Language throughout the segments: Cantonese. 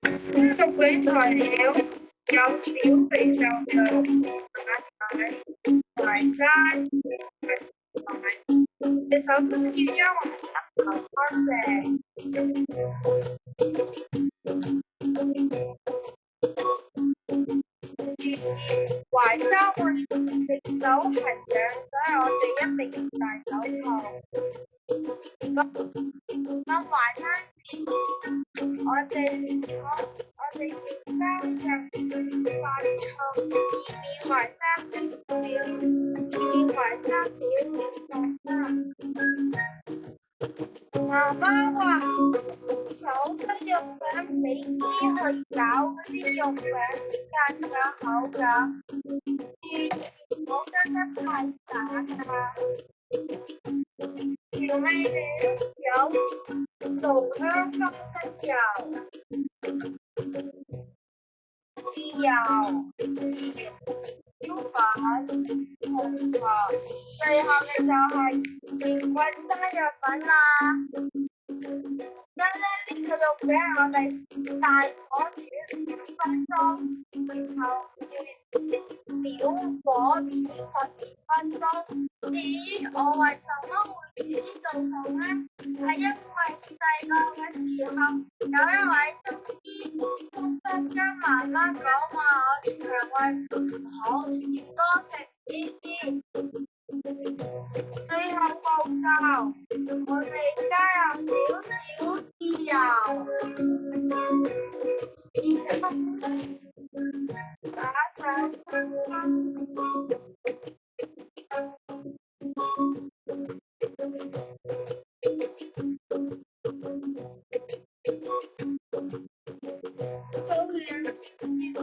食品材料有小肥瘦嘅馬蹄、淮山同埋，你首先要將個皮洗乾淨，淮山會食手係癢，所以我哋一定要戴手套。咁淮山前，我哋要加入白醋，以免淮山變媽媽話手都要粉皮啲去搞嗰啲肉餅先更加好㗎，唔好跟得太散啊！調味料有蘆香花生油、豉油、椒粉、紅糖，最後嘅就係滾生藥粉啦。呢個肉餅我哋大火煮5分鐘，然後小火煮12分鐘。至於我為什麼會煮呢道餸呢？係因為細個嘅時候有一位中醫叔叔跟媽媽講話，我腸胃唔好，要多食呢啲。最後步驟，我哋加入少少豉油，然後打上做完完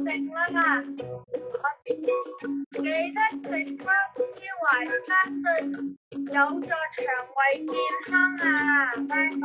成啦，記得食多啲淮山對有助腸胃健康啊！拜拜。